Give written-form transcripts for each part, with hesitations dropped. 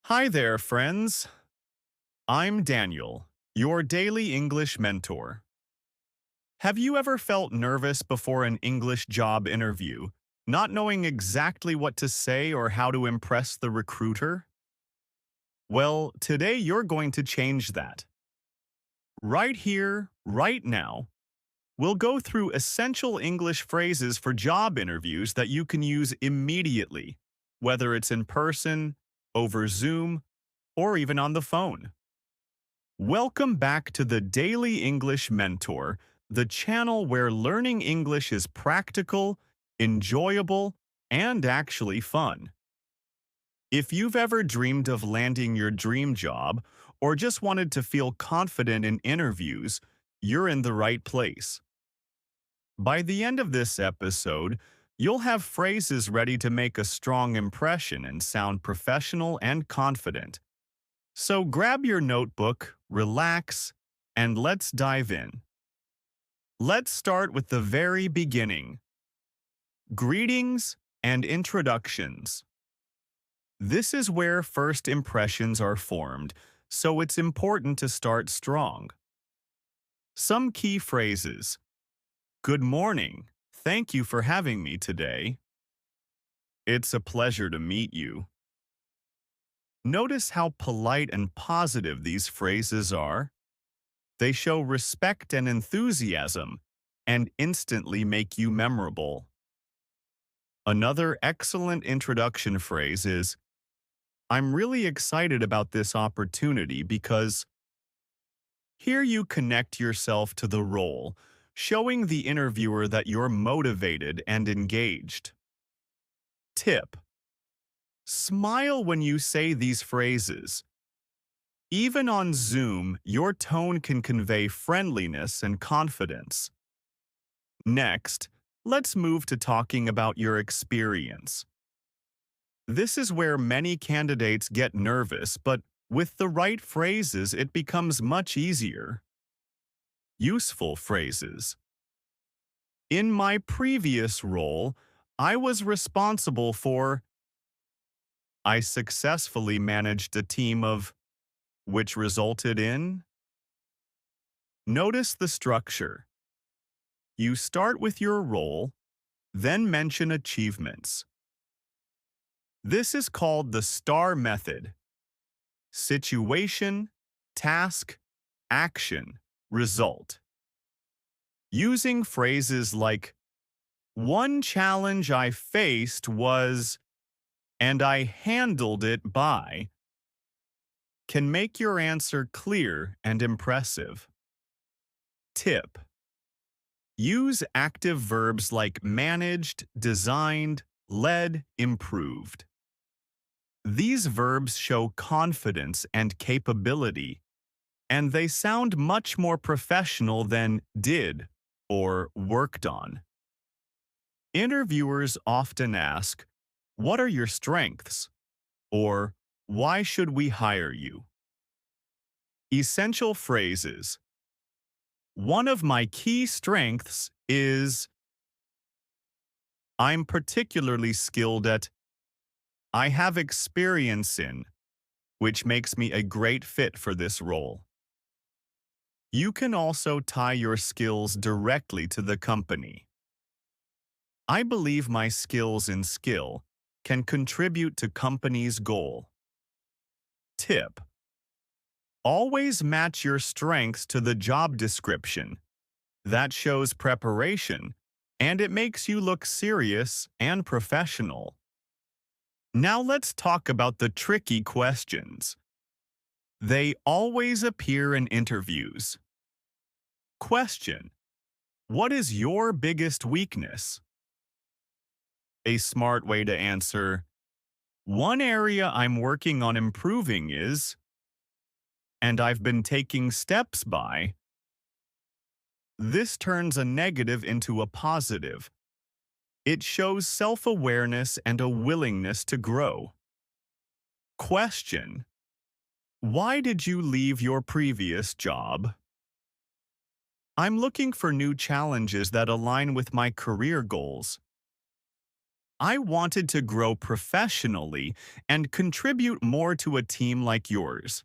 Hi there, friends. I'm Daniel, your daily English mentor. Have you ever felt nervous before an English job interview, not knowing exactly what to say or how to impress the recruiter? Well, today you're going to change that. Right here, right now, we'll go through essential English phrases for job interviews that you can use immediately, whether it's in person, over Zoom, or even on the phone. Welcome back to the Daily English Mentor, the channel where learning English is practical, enjoyable, and actually fun. If you've ever dreamed of landing your dream job or just wanted to feel confident in interviews, you're in the right place. By the end of this episode, you'll have phrases ready to make a strong impression and sound professional and confident. So grab your notebook, relax, and let's dive in. Let's start with the very beginning. Greetings and introductions. This is where first impressions are formed, so it's important to start strong. Some key phrases. Good morning. Thank you for having me today. It's a pleasure to meet you. Notice how polite and positive these phrases are. They show respect and enthusiasm and instantly make you memorable. Another excellent introduction phrase is, I'm really excited about this opportunity because here you connect yourself to the role, showing the interviewer that you're motivated and engaged. Tip: smile when you say these phrases. Even on Zoom, your tone can convey friendliness and confidence. Next, let's move to talking about your experience. This is where many candidates get nervous, but with the right phrases, it becomes much easier. Useful phrases. In my previous role, I was responsible for. I successfully managed a team of, which resulted in. Notice the structure. You start with your role, then mention achievements. This is called the STAR method. Situation, task, action, result. Using phrases like, one challenge I faced was, and I handled it by, can make your answer clear and impressive. Tip: use active verbs like managed, designed, led, improved. These verbs show confidence and capability, and they sound much more professional than did or worked on. Interviewers often ask, what are your strengths? Or why should we hire you? Essential phrases. One of my key strengths is, I'm particularly skilled at, I have experience in, which makes me a great fit for this role. You can also tie your skills directly to the company. I believe my skills and skill can contribute to company's goal. Tip: always match your strengths to the job description. That shows preparation, and it makes you look serious and professional. Now let's talk about the tricky questions. They always appear in interviews. Question: what is your biggest weakness? A smart way to answer, one area I'm working on improving is, and I've been taking steps by. This turns a negative into a positive. It shows self-awareness and a willingness to grow. Question: why did you leave your previous job? I'm looking for new challenges that align with my career goals. I wanted to grow professionally and contribute more to a team like yours.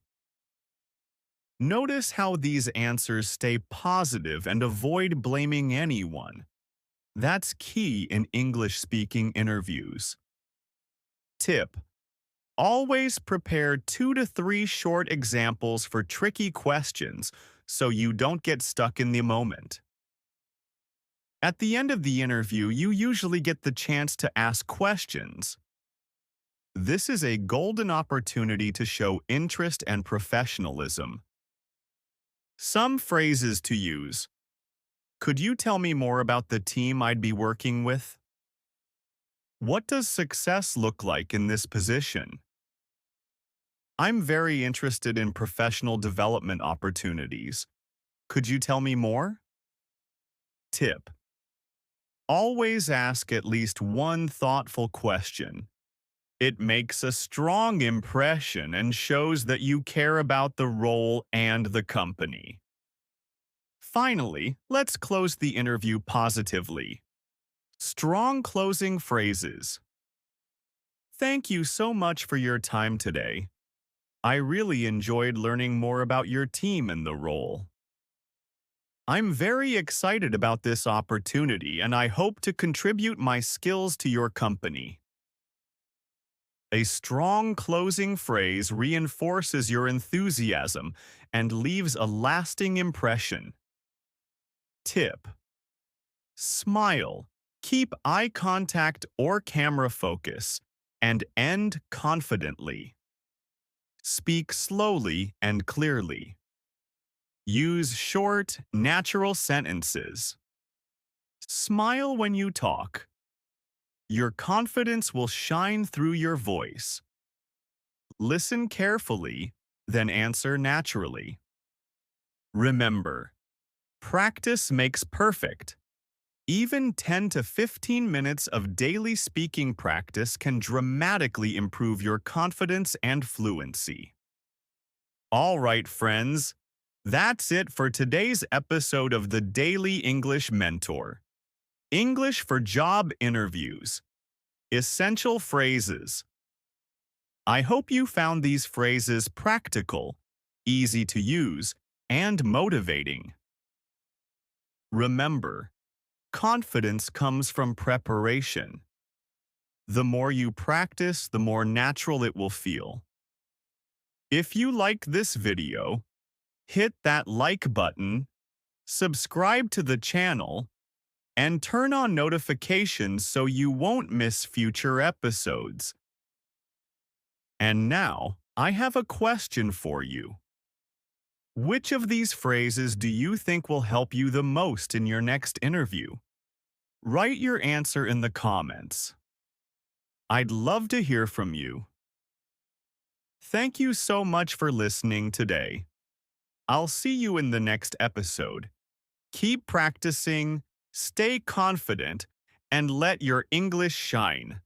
Notice how these answers stay positive and avoid blaming anyone. That's key in English-speaking interviews. Tip: always prepare 2 to 3 short examples for tricky questions so you don't get stuck in the moment. At the end of the interview, you usually get the chance to ask questions. This is a golden opportunity to show interest and professionalism. Some phrases to use. Could you tell me more about the team I'd be working with? What does success look like in this position? I'm very interested in professional development opportunities. Could you tell me more? Tip: always ask at least one thoughtful question. It makes a strong impression and shows that you care about the role and the company. Finally, let's close the interview positively. Strong closing phrases. Thank you so much for your time today. I really enjoyed learning more about your team and the role. I'm very excited about this opportunity and I hope to contribute my skills to your company. A strong closing phrase reinforces your enthusiasm and leaves a lasting impression. Tip: smile, keep eye contact or camera focus, and end confidently. Speak slowly and clearly. Use short, natural sentences. Smile when you talk. Your confidence will shine through your voice. Listen carefully, then answer naturally. Remember, practice makes perfect. Even 10 to 15 minutes of daily speaking practice can dramatically improve your confidence and fluency. All right, friends, that's it for today's episode of the Daily English Mentor. English for Job Interviews. Essential Phrases. I hope you found these phrases practical, easy to use, and motivating. Remember, confidence comes from preparation. The more you practice, the more natural it will feel. If you liked this video, hit that like button, subscribe to the channel, and turn on notifications so you won't miss future episodes. And now, I have a question for you. Which of these phrases do you think will help you the most in your next interview? Write your answer in the comments. I'd love to hear from you. Thank you so much for listening today. I'll see you in the next episode. Keep practicing, stay confident, and let your English shine.